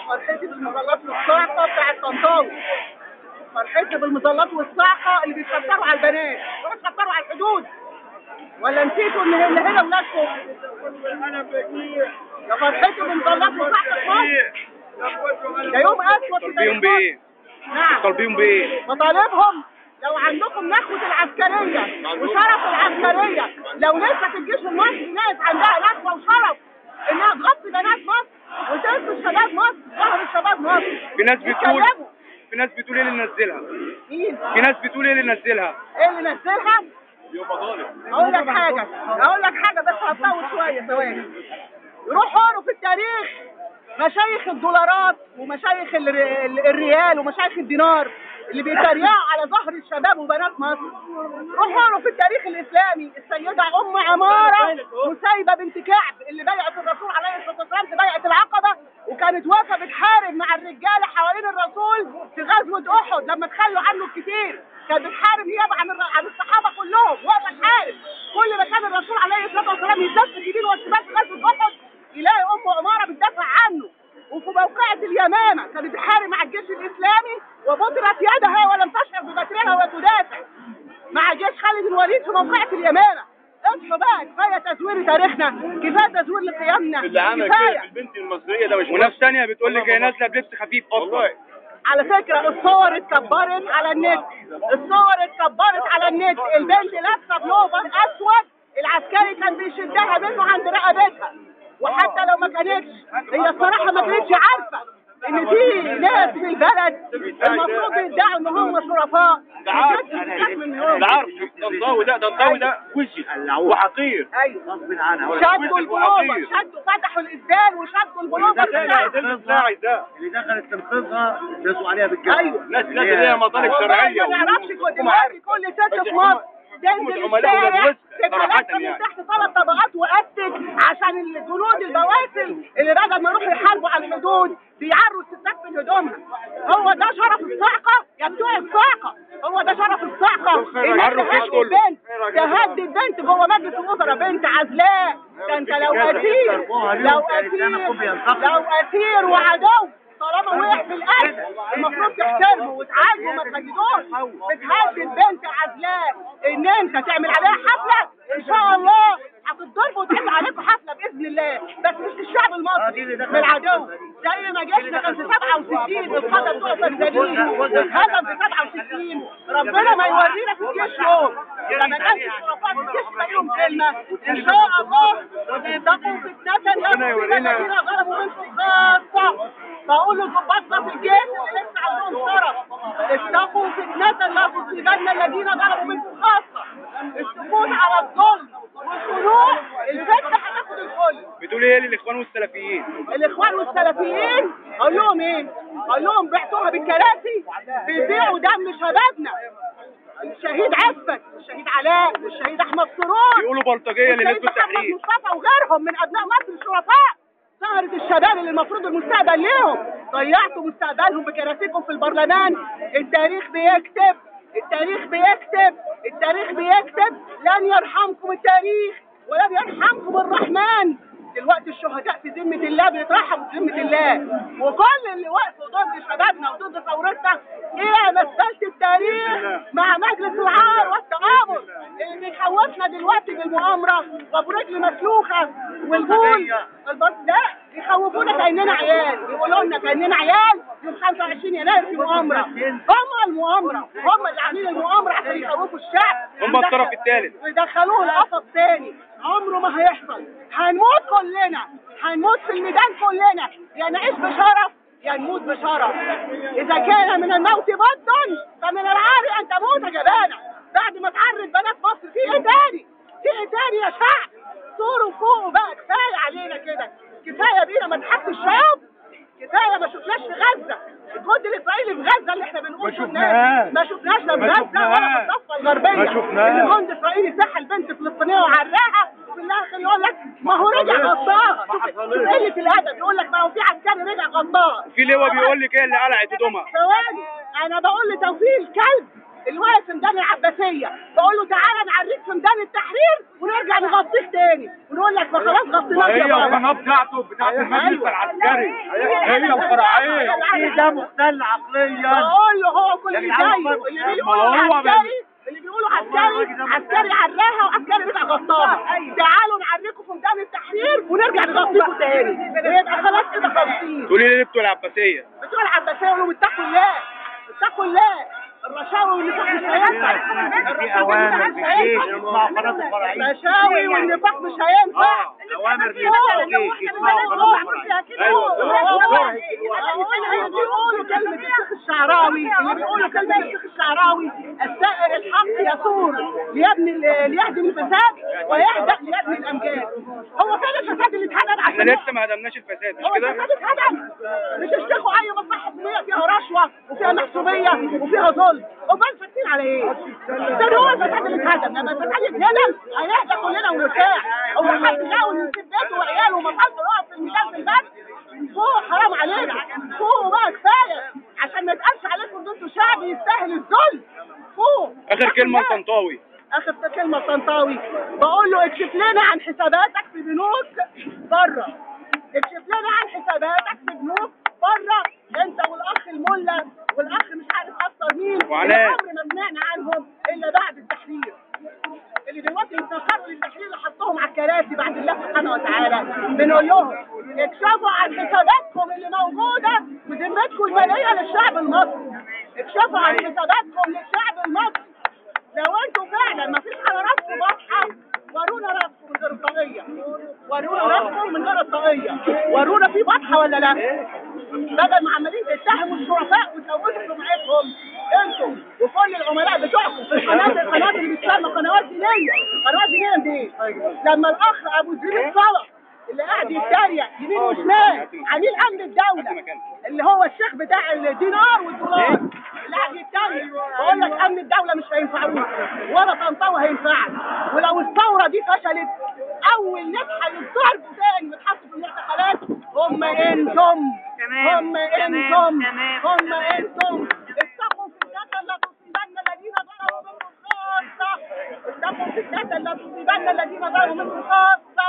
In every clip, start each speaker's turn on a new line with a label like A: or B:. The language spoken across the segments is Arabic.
A: فرحتي بالمظلات والصاعقة بتاعت طنطاوي، فرحتي بالمظلات والصاعقة اللي بيتكسروا على البنات وبيتكسروا على الحدود. ولا نسيتوا ان هنا ولادكم؟ يا فرحتي بالمظلات والصاعقة مصر. ده يوم اسود في تاريخ مصر. نعم.
B: طالبيهم بايه؟
A: مطالبهم لو عندكم نخوة العسكرية وشرف العسكرية، لو لسه في الجيش المصري ناس عندها نخوة وشرف انها تغطي بنات مصر وتنقذ شباب مصر، ظهر الشباب مصر.
B: في ناس بتقول ايه اللي نزلها؟
A: مين؟
B: في ناس بتقول ايه اللي نزلها؟
A: ايه اللي نزلها؟ اقول لك حاجة بس هتطول شوية ثواني. يروحوا قروا في التاريخ مشايخ الدولارات ومشايخ الريال ومشايخ الدينار اللي بيتريقوا على ظهر الشباب وبنات مصر. روحوا قروا في التاريخ الاسلامي السيده ام عماره نسيبه بنت كعب اللي بايعت الرسول عليه الصلاه والسلام في بيعه العقبه، وكانت واقفه بتحارب مع الرجاله حوالين الرسول في غزوه احد لما تخلوا عنه الكتير. كانت بتحارب نيابه عن الصحابه كلهم، واقفه تحارب. كل ما كان الرسول عليه الصلاه والسلام يتدفق اليمين والشمال في غزوه احد يلاقي ام عماره بتدافع عنه. وفي موقعة اليمامة كانت بتحارب مع الجيش الإسلامي وبطرت يدها ولم تشعر ببترها وتدافع مع جيش خالد الوليد في موقعة اليمامة. اصحوا بقى، كفاية تزوير تاريخنا، كفاية تزوير لقيمنا.
C: اللي عمل كده البنت المصرية ده مش
B: وناس ثانية بتقول لك هي نازلة بلبس خفيف أصلا.
A: على فكرة الصور اتكبرت على النت، البنت لابسة بلوفر أسود، العسكري كان بيشدها منه عند رقبتها. وحتى لو ما كانتش، هي الصراحة ما كانتش عارفة ان في ناس في البلد المفروض يدعوا ان هم شرفاء.
C: ده عارف طنطاوي ده وشي وحقير.
A: ايوه
C: غصب عنها.
A: شدوا البلوفر، فتحوا الاسدال وشدوا البلوفر
C: ده اللي دخلت تنقذها داسوا عليها بالجبل.
A: ايوه
C: ناس ليها مطالب شرعيه.
A: ما نعرفش دلوقتي كل ست في مصر تنزل الشارع تتلقى من تحت 3 طبقات وقتك عشان الجنود البواسل اللي بدل ما يروحوا يحاربوا على الحدود بيعروا الستات من هدومها. هو ده شرف الصاعقة يا بتوع الصاعقة، هو ده شرف الصاعقة. تهدي البنت جوه مجلس الوزراء، بنت عزلاء. ده انت لو اسير وعدو طالما وقع في القلب المفروض تحترمه وتعالجه وما تهددوش. بتهدد بنت عزلاء ان انت تعمل عليها حفله، ان شاء الله هتتضربوا وتعمل عليكم حفله باذن الله، بس مش الشعب المصري من العدو. زي ما جيشنا كان في 67 القاده بتوع الفرزانين واتهزم في 67. ربنا ما يورينا في الجيش يوم لما كانش الشرفاء في الجيش لهم كلمه ان شاء الله. اتقوا فتنه لا تصيبن الذين ظلموا منكم خاصه. بقول لضباطنا في الجيش اللي لسه عندهم شرف، اتقوا فتنه لا تصيبن الذين ظلموا منكم خاصه. السكوت على الظلم والخنوع الفتنه هتاخد الكل.
B: بتقول ايه للاخوان والسلفيين؟
A: الاخوان والسلفيين اقول لهم ايه؟ اقول لهم بعتوها بالكراسي، بيبيعوا دم شبابنا. الشهيد عفت، الشهيد علاء، الشهيد احمد سرور،
B: بيقولوا بلطجيه اللي نزلوا التحرير،
A: الشهيد محمد مصطفى وغيرهم من ابناء مصر الشرفاء. ثغرة الشباب اللي المفروض المستقبل ليهم، ضيعتوا مستقبلهم بكراسيكم في البرلمان. التاريخ بيكتب، لن يرحمكم التاريخ ولن يرحمكم الرحمن. دلوقتي الشهداء في ذمة الله بيترحموا في ذمة الله، وكل اللي وقفوا ضد شبابنا وضد ثورتنا هي مثلت التاريخ مع مجلس العار والتآمر اللي بيخوفنا دلوقتي بالمؤامرة وبرجل مسلوخة والبول. لا يخوفونا كأننا عيال، يقولوا لنا كأننا عيال يوم 25 يناير في مؤامرة. هم المؤامرة، هم اللي عاملين المؤامرة عشان يخوفوا الشعب.
B: هم الطرف الثالث
A: ويدخلوه القفص تاني. عمره ما هيحصل، هنموت كلنا، هنموت في الميدان كلنا، يا نعيش بشرف يا نموت بشرف. إذا كان من الموت بد فمن العار أن تموت جبانا. بعد ما تعرض بنات مصر في إيه تاني؟ يا شعب؟ صوروا فوقوا بقى، كفاية علينا كده، كفاية بينا ما نحس الشعب، كفاية ما شفناش في غزة الجهد الاسرائيلي في غزه اللي احنا بنقول
C: ما شفناهاش.
A: ما شفناش لا في
C: ما
A: غزه
C: شفناهاش.
A: ولا في الضفه الغربيه.
C: ما شفناهاش.
A: اللي جند اسرائيلي سحل بنت فلسطينيه وعراها وفي الاخر يقول لك ما هو رجع غطاها. شوف قله الادب، يقول لك ما هو في عسكري رجع غطاها.
B: في لواء بيقول لك ايه اللي قلعت هدومها.
A: ثواني، انا بقول لتوفيق الكلب اللي واقف في ميدان العباسيه، بقول له تعالى نعريك في ميدان التحرير ونرجع نغطيك تاني ونقول لك ما خلاص غطيناك يا
C: هي
A: بابا.
C: القناه بتاعته بتاعت المجلس العسكري، هي الفرعيه. ده مختل عقليا.
A: بقول له هو كل اللي جاي اللي بيقولوا عسكري، اللي بيقولوا عسكري عراها وعسكري رجع غطاها. تعالوا نعريكم في ميدان التحرير ونرجع نغطيكم تاني، يبقى خلاص كده خالصين.
B: تقولي لي بتوع العباسيه.
A: بتوع العباسيه يقولوا اتقوا الله اتقوا الله، الرشاوي والنفاق مش هينفع.
C: في اوامر في الجيش يسمعوا قناه الفرعيه.
A: الرشاوي والنفاق مش هينفع.
C: اوامر في الجيش يسمعوا قناه الفرعيه.
A: بيقولوا كلمة الشيخ الشعراوي، اللي بيقولوا كلمة الشيخ الشعراوي السائر الحق يثور ليهدم الفساد ويهدأ ليبني الأمجاد. هو فين الفساد اللي اتهدم؟
B: احنا لسه ما هدمناش الفساد مش
A: هو
B: كده؟
A: الفساد اتهدم. بتشتكوا أي مصلحة حكومية فيها رشوة وفيها محسوبية وفيها ظلم، امال فاكرين على ايه؟ ده هو الفساد اللي اتهدم، لما الفساد يتهدم هنهدى كلنا ونرتاح. هو حد جاي يسيب بيته وعياله ومطلته يقف في الميدان في البرد؟ فوق حرام علينا، فوق بقى كفايه عشان ما يتقالش عليكم ان انتوا شعب يستاهل الذل. فوق.
B: اخر كلمه لطنطاوي.
A: اخر كلمه لطنطاوي، بقول له اكشف لنا عن حساباتك في بنوك بره، اكشف لنا عن حساباتك في بنوك بره، انت والاخ الملا والاخ مش عارف اكتر مين اللي عمر ما سمعنا عنهم الا بعد التحرير، اللي دلوقتي يتنكروا للتحرير اللي حطوهم على الكراسي بعد الله سبحانه وتعالى. بنقول لهم اكشفوا عن حساباتكم اللي موجوده وذمتكم الماليه للشعب المصري، اكشفوا عن حساباتكم للشعب المصري. لو انتوا فعلا ما فيش على راسكم واضحه ورونا راسكم من غير الطاقيه، ورونا راسكم من غير الطاقيه، ورونا في واضحه ولا لا؟ بدل ما عمالين تتهموا الشرفاء وتزودوا سمعتهم انتوا وكل العملاء بتوعكم في القناه اللي بتسمى قنوات دينيه. قنوات دينيه دي لما الاخ ابو زيد الصلاه اللي قاعد يتريق يمين وشمال عميل امن الدوله اللي هو الشيخ بتاع الدينار والدولار اللي قاعد يتريق بقول لك امن الدوله مش هينفعوك ولا طنطاوي هينفعك، ولو الثوره دي فشلت اول ناس هيتضربوا تاني ويتحطوا في المعتقلات هم انتم. هم انتم. هم انتم. اتقوا فتنة لا تصيبن الذين ظلموا منكم خاصة. اتقوا فتنة لا تصيبن الذين ظلموا منكم خاصة.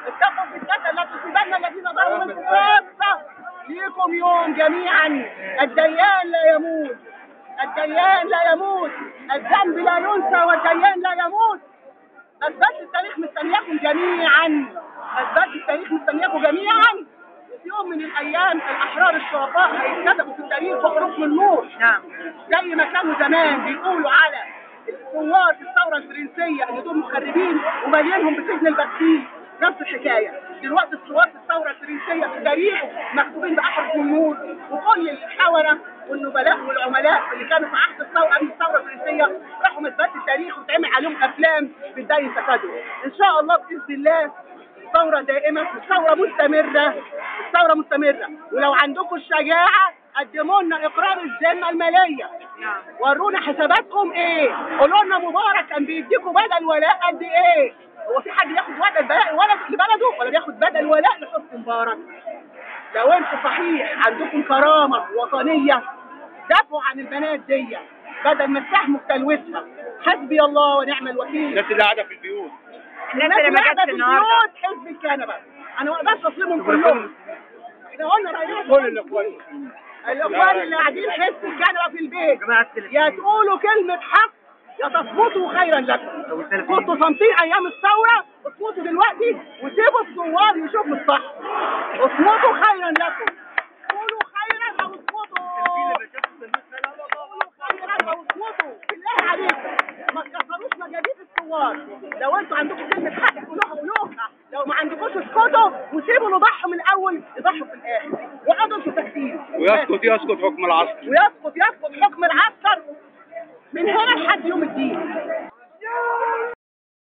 A: اتقوا فتنة لا تصيبن الذين ظلموا منكم خاصة. ليكم يوم جميعا الديان لا يموت. الديان لا يموت. الذنب لا ينسى والديان لا يموت. أثبات التاريخ مستنياكم جميعا. أثبات التاريخ مستنياكم جميعا. في يوم من الايام الاحرار الشرفاء هيتكتبوا في التاريخ بحروف من نور. نعم. زي ما كانوا زمان بيقولوا على الثوار في الثوره الفرنسيه ان دول مخربين ومليانهم بسجن البكتيل، نفس الحكايه. دلوقتي الثوار في الثوره الفرنسيه في التاريخ مكتوبين باحرف من نور، وكل الحوره والنبلاء والعملاء اللي كانوا في عهد الثوره قبل الثوره الفرنسيه راحوا مثبت التاريخ واتعمل عليهم افلام بدايه تكادوا. ان شاء الله باذن الله ثورة دائمة، الثورة مستمرة، الثورة مستمرة. ولو عندكم الشجاعة قدموا لنا إقرار الذمة المالية، ورونا حساباتكم إيه، قولوا لنا مبارك كان بيديكم بدل ولاء قد إيه. هو في حد ياخد بدل ولاء لبلده ولا بياخد بدل ولاء لحسن مبارك؟ لو أنتم صحيح عندكم كرامة وطنية دافعوا عن البنات دي بدل ما تساهموا في تلويثها. حسبي الله ونعم الوكيل.
B: الناس اللي قاعدة في البيوت،
A: الناس اللي قاعده في البيوت حزب الكنبه، انا ما اقدرش اظلمهم كلهم. احنا قلنا رايحين
B: كل الاخوان
A: اللي قاعدين حزب الكنبه في البيت يا تقولوا كلمه حق يا تصمتوا خيرا لكم. كنتوا صامتين ايام الثوره، اصمتوا دلوقتي وسيبوا الثوار يشوفوا الصح. اصمتوا خيرا لكم. قولوا خيرا او اصمتوا. قولوا خيرا او اصمتوا بالله عليكم. ما تكسروش مجاديد الثوار. لو انتوا عندكم كلمه حق قولوها، لو ما عندكوش اسكتوا وسيبوا اللي ضحوا من الاول يضحوا في الاخر وقعدوا انتوا ساكتين.
B: ويسقط حكم العسكر.
A: ويسقط حكم العسكر من هنا لحد يوم الدين.